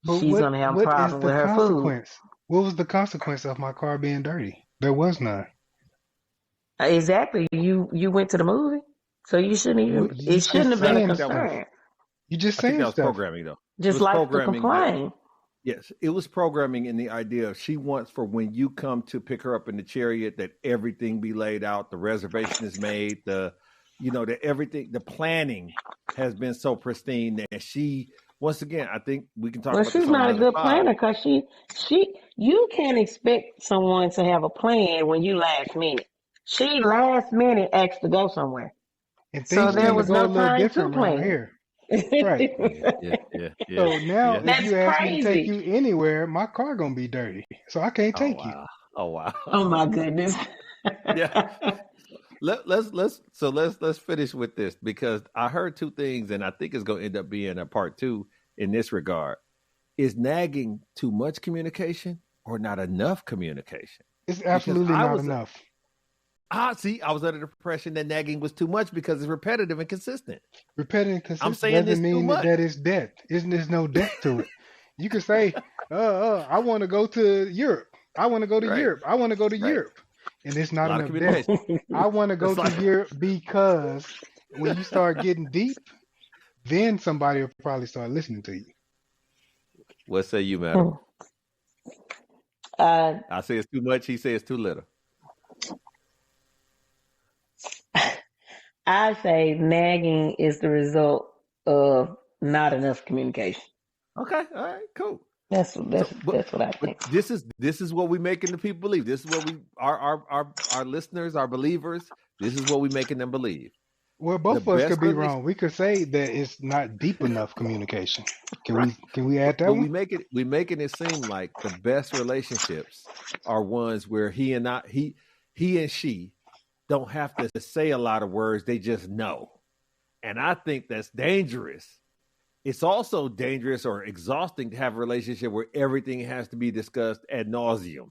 she's going to have a problem with her food. What was the consequence of my car being dirty? There was none. Exactly. You went to the movie, so you shouldn't even. It shouldn't have been a concern. You just saying that was programming, though. Just like to complain. Yes, it was programming in the idea of she wants for when you come to pick her up in the chariot that everything be laid out, the reservation is made, that everything, the planning has been so pristine that she. Once again, I think we can talk about. Well, she's not a good planner because you can't expect someone to have a plan when you last minute. She last minute asked to go somewhere, and so there was no time to plan. Here. Right. Yeah. So now, if you ask me to take you anywhere, my car gonna be dirty, so I can't take you. Oh wow. Oh my goodness. Yeah. Let's finish with this, because I heard 2 things, and I think it's going to end up being a part 2 in this regard. Is nagging too much communication or not enough communication? It's absolutely not enough. I was under the impression that nagging was too much because it's repetitive and consistent. Repetitive and consistent. I'm saying doesn't mean that it's depth. There's no depth to it. You can say, I want to go to Europe. I want to go to Europe. I want to go to Europe. And it's not enough depth. I want to go to Europe because when you start getting deep, then somebody will probably start listening to you. What say you, madam? I say it's too much. He says it's too little. I say nagging is the result of not enough communication. Okay. All right. Cool. That's what I think. This is what we making the people believe. This is what we our listeners, our believers. This is what we making them believe. Well, both of us could be wrong. We could say that it's not deep enough communication. Can we add that one? We making it seem like the best relationships are ones where he and she don't have to say a lot of words. They just know. And I think that's dangerous. It's also dangerous or exhausting to have a relationship where everything has to be discussed ad nauseum.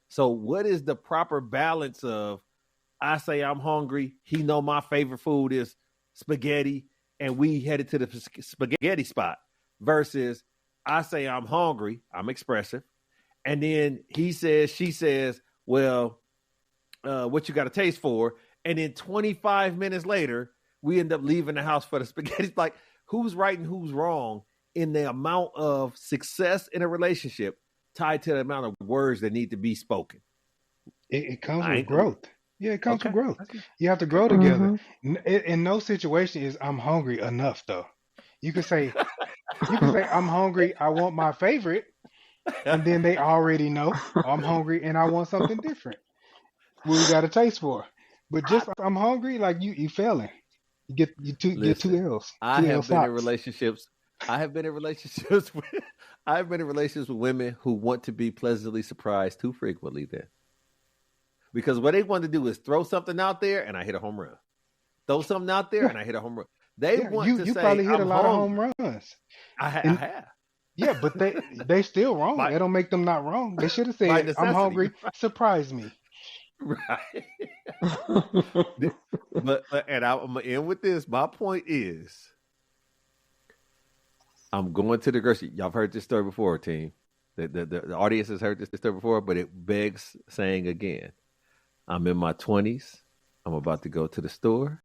So what is the proper balance of I say I'm hungry. He know my favorite food is spaghetti, and we headed to the spaghetti spot. Versus I say I'm hungry. I'm expressive, and then he says, she says, well, what you got a taste for? And then 25 minutes later, we end up leaving the house for the spaghetti. Like, who's right and who's wrong in the amount of success in a relationship tied to the amount of words that need to be spoken? It comes with growth. Yeah, it comes with growth. You have to grow Mm-hmm. together. In no situation is I'm hungry enough, though. You can say, I'm hungry, I want my favorite, and then they already know I'm hungry and I want something different. What we got a taste for. But just I'm hungry, like you failing. You get two L's. I have been in relationships with women who want to be pleasantly surprised too frequently then. Because what they want to do is throw something out there and I hit a home run. Throw something out there and I hit a home run. They want to say, probably hit I'm a lot hungry. of home runs. I have. Yeah, but they still wrong. That don't make them not wrong. They should have said, I'm hungry, surprise me. Right. but and I'm gonna end with this. My point is, I'm going to the grocery. Y'all have heard this story before, team. The audience has heard this story before, but it begs saying again. I'm in my 20s. I'm about to go to the store.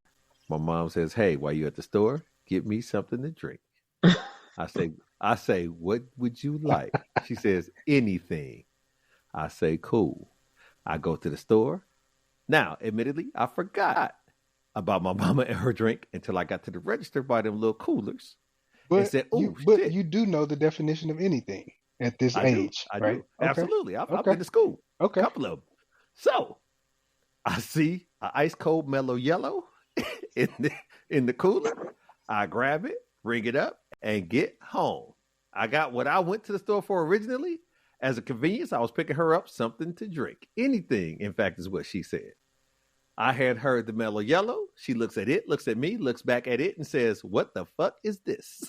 My mom says, "Hey, while you at the store, get me something to drink." I say, "What would you like?" She says, "Anything." I say, "Cool." I go to the store. Now, admittedly, I forgot about my mama and her drink until I got to the register by them little coolers. But, said, you do know the definition of anything at this age, I right? do. Okay. Absolutely. I've been to school. Okay. A couple of them. So I see an ice cold mellow yellow in the cooler. I grab it, ring it up, and get home. I got what I went to the store for originally. As a convenience, I was picking her up something to drink. Anything, in fact, is what she said. I had heard the mellow yellow. She looks at it, looks at me, looks back at it, and says, "What the fuck is this?"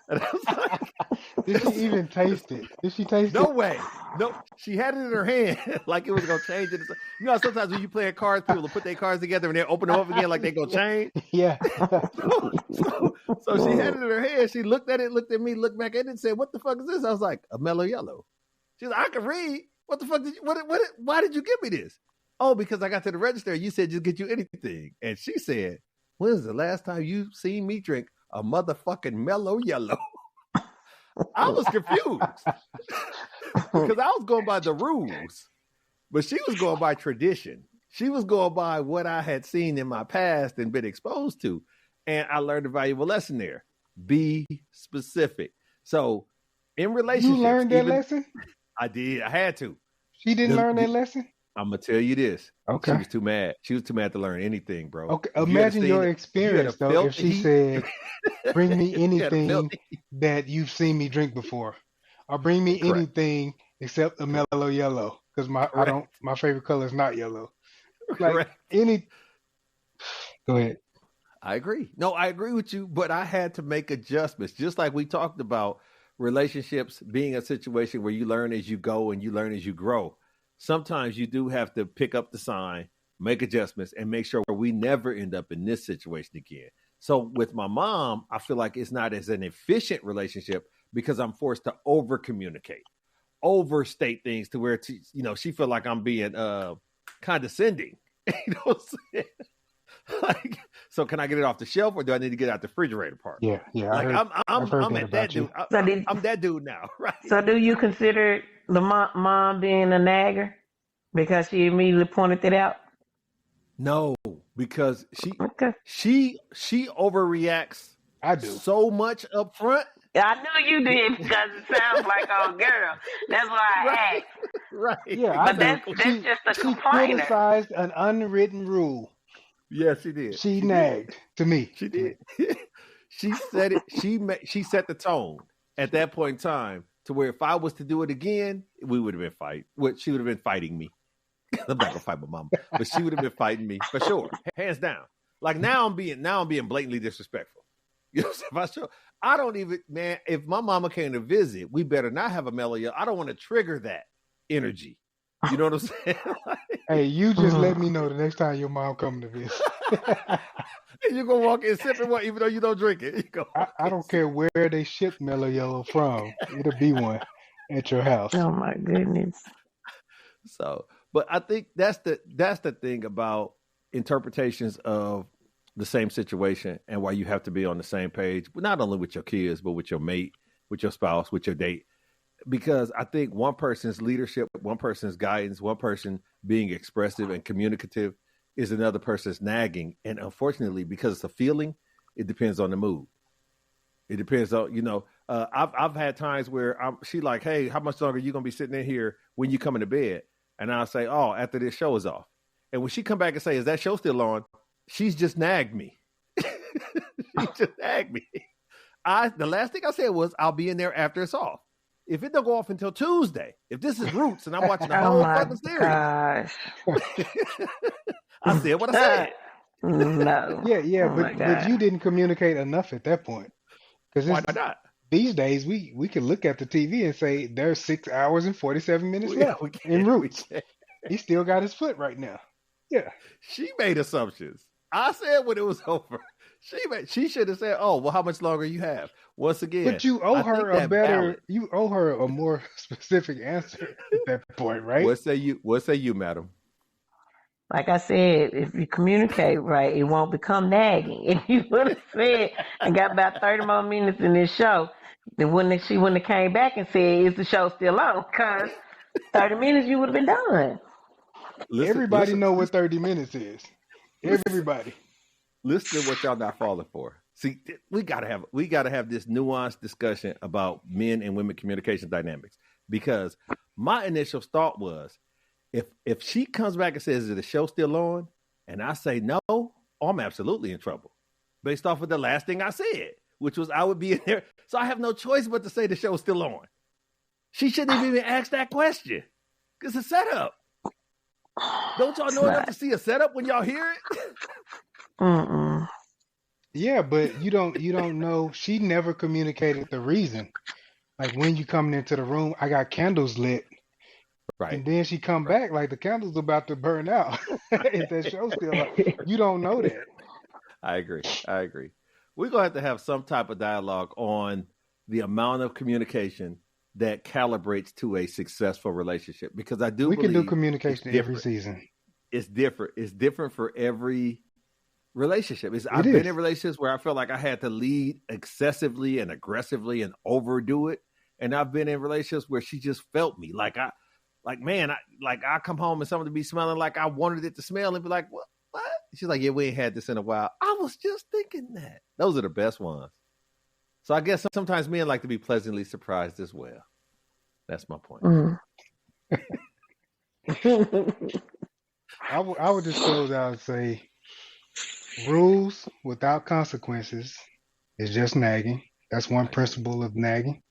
And I was like, did she even taste it? Did she taste it? No way. No, she had it in her hand like it was going to change it. You know, sometimes when you play cards, people will put their cards together and they open them up again like they're going to change. Yeah. so she had it in her hand. She looked at it, looked at me, looked back at it, and said, "What the fuck is this?" I was like, "A mellow yellow." She's like, "I can read. What the fuck did you, why did you give me this?" "Oh, because I got to the register. You said just get you anything." And she said, "When's the last time you seen me drink a motherfucking mellow yellow?" I was confused because I was going by the rules, but she was going by tradition. She was going by what I had seen in my past and been exposed to. And I learned a valuable lesson there. Be specific. So in relationships. You learned that lesson? I did. I had to. She didn't learn that lesson? I'm going to tell you this. Okay. She was too mad. She was too mad to learn anything, bro. Okay. Imagine your experience, though, if she said, "Bring me anything that you've seen me drink before, or bring me anything except a mellow yellow, because my favorite color is not yellow." Like Go ahead. I agree. No, I agree with you, but I had to make adjustments, just like we talked about relationships being a situation where you learn as you go and you learn as you grow. Sometimes you do have to pick up the sign, make adjustments, and make sure we never end up in this situation again. So with my mom, I feel like it's not as an efficient relationship because I'm forced to over communicate, overstate things to where, she feel like I'm being condescending. You know what I'm saying? Like, so can I get it off the shelf or do I need to get out the refrigerator part? Yeah. Like I'm at that dude. I'm that dude now, right? So do you consider the mom being a nagger because she immediately pointed it out? No, because she overreacts. I do so much up front. I knew you did because it sounds like a girl. That's why I asked. Right. Yeah, but that's just a complainer. She criticized an unwritten rule. Yes, she did. She nagged to me. She did. She said it. She set the tone at that point in time to where if I was to do it again, we would have been fighting. She would have been fighting me. I'm not gonna fight my mama, but she would have been fighting me for sure, hands down. Like now I'm being blatantly disrespectful. You know, I don't even, man. If my mama came to visit, we better not have a mellow yellow. I don't want to trigger that energy. You know what I'm saying? Hey, you just let me know the next time your mom come to visit. You're gonna walk in sipping one, even though you don't drink it. I don't care where they ship Mellow Yellow from. It'll be one at your house. Oh my goodness. So, but I think that's the thing about interpretations of the same situation and why you have to be on the same page, not only with your kids, but with your mate, with your spouse, with your date. Because I think one person's leadership, one person's guidance, one person being expressive and communicative is another person's nagging. And unfortunately, because it's a feeling, it depends on the mood. It depends on, I've had times where she like, hey, how much longer are you going to be sitting in here when you come into bed? And I'll say, oh, after this show is off. And when she come back and say, is that show still on? She's just nagged me. She just nagged me. The last thing I said was, I'll be in there after it's off. If it don't go off until Tuesday, if this is Roots and I'm watching the whole fucking series, I said what I said. No. Yeah, but you didn't communicate enough at that point. Why not? These days, we can look at the TV and say there's 6 hours and 47 minutes left in Roots. He still got his foot right now. Yeah. She made assumptions. I said when it was over. She should have said, "Oh, well, how much longer you have?" Once again, but you owe her you owe her a more specific answer at that point, right? What say you, madam? Like I said, if you communicate right, it won't become nagging. If you would have said and got about 30 more minutes in this show, then she wouldn't have came back and said, "Is the show still on?" Because 30 minutes you would have been done. Everybody know what 30 minutes is. Everybody. Listen to what y'all not falling for. See, we gotta have this nuanced discussion about men and women communication dynamics. Because my initial thought was, if she comes back and says, "Is the show still on?" and I say no, I'm absolutely in trouble, based off of the last thing I said, which was I would be in there. So I have no choice but to say the show is still on. She shouldn't have even asked that question. It's a setup. Don't y'all know enough to see a setup when y'all hear it? Yeah, but you don't know. She never communicated the reason. Like when you coming into the room, I got candles lit. Right. And then she come back like the candle's about to burn out. If that show's still on. You don't know that. I agree. We're going to have some type of dialogue on the amount of communication that calibrates to a successful relationship. Because I do believe we can do communication every season. It's different. It's different for every relationship. I've been in relationships where I felt like I had to lead excessively and aggressively and overdo it. And I've been in relationships where she just felt me. I come home and something to be smelling like I wanted it to smell and be like, what? She's like, yeah, we ain't had this in a while. I was just thinking that. Those are the best ones. So I guess sometimes men like to be pleasantly surprised as well. That's my point. I would just close out and say, rules without consequences is just nagging. That's one principle of nagging.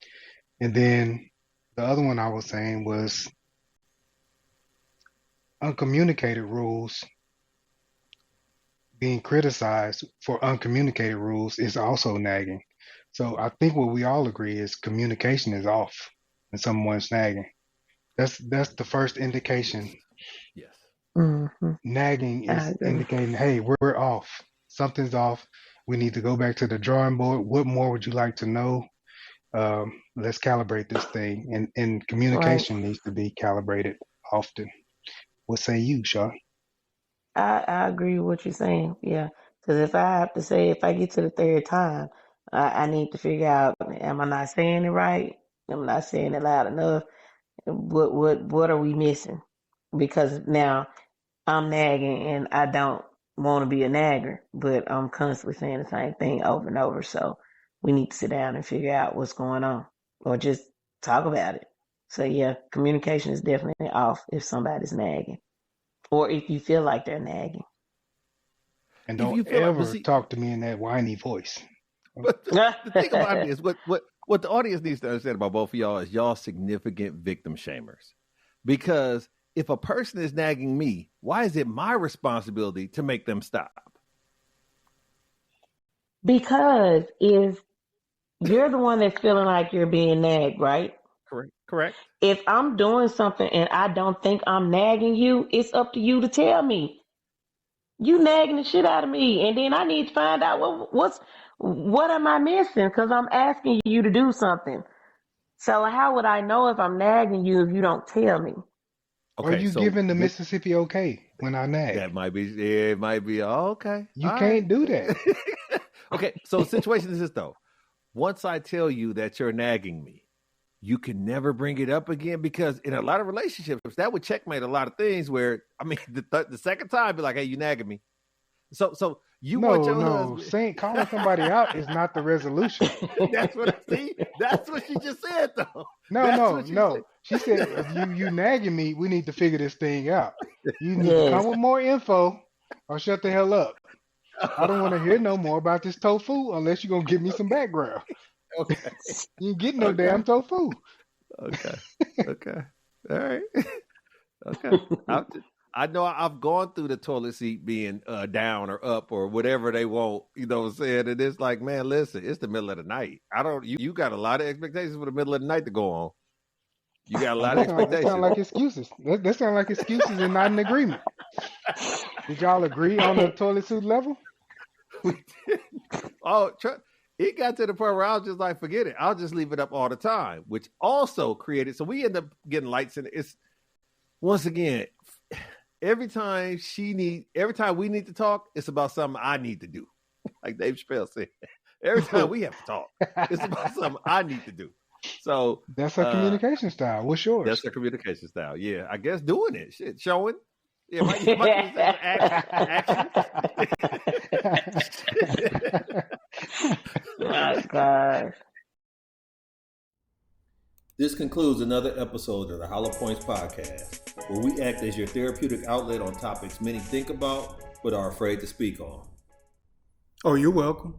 And then the other one I was saying was uncommunicated rules. Being criticized for uncommunicated rules is also nagging. So I think what we all agree is communication is off when someone's nagging. That's the first indication. Yes. Mm-hmm. Nagging is indicating, hey, we're off. Something's off. We need to go back to the drawing board. What more would you like to know? Let's calibrate this thing. And communication needs to be calibrated often. What say you, Sean? I agree with what you're saying. Yeah. Because if I get to the third time, I need to figure out, am I not saying it right? Am I not saying it loud enough? What are we missing? Because now I'm nagging and I don't want to be a nagger, but I'm constantly saying the same thing over and over. So we need to sit down and figure out what's going on or just talk about it. So yeah, communication is definitely off if somebody's nagging or if you feel like they're nagging. And don't ever talk to me in that whiny voice. But the thing about it is what the audience needs to understand about both of y'all is y'all significant victim shamers. Because if a person is nagging me, why is it my responsibility to make them stop? Because if you're the one that's feeling like you're being nagged, right? Correct. If I'm doing something and I don't think I'm nagging you, it's up to you to tell me. You nagging the shit out of me, and then I need to find out what am I missing? Because I'm asking you to do something. So how would I know if I'm nagging you if you don't tell me? Okay, are you giving the Mississippi okay when I nag? That might be. Yeah, it might be. Okay. You can't do that. Okay, so the situation is this though. Once I tell you that you're nagging me, you can never bring it up again, because in a lot of relationships, that would checkmate a lot of things where, I mean, the second time, be like, hey, you nagging me. So you want your husband. Calling somebody out is not the resolution. That's what she just said, though. No. She said, if you nagging me, we need to figure this thing out. You need to come with more info or shut the hell up. I don't want to hear no more about this tofu unless you're going to give me some background. Okay. You ain't getting no damn tofu. Okay. All right. Okay. I know I've gone through the toilet seat being down or up or whatever they want, you know what I'm saying? And it's like, man, listen, it's the middle of the night. You got a lot of expectations for the middle of the night to go on. You got a lot of expectations. That sound like excuses. That sound like excuses and not an agreement. Did y'all agree on the toilet seat level? We did. It got to the point where I was just like, forget it. I'll just leave it up all the time, which also created. So we end up getting lights in it. It's, once again, every time we need to talk, it's about something I need to do. Like Dave Chappelle said, every time we have to talk, it's about something I need to do. So that's her communication style. What's yours? That's her communication style. Yeah, I guess doing it, shit, showing. Yeah, action. My God. This concludes another episode of the Hollow Points Podcast, where we act as your therapeutic outlet on topics many think about but are afraid to speak on. Oh, you're welcome.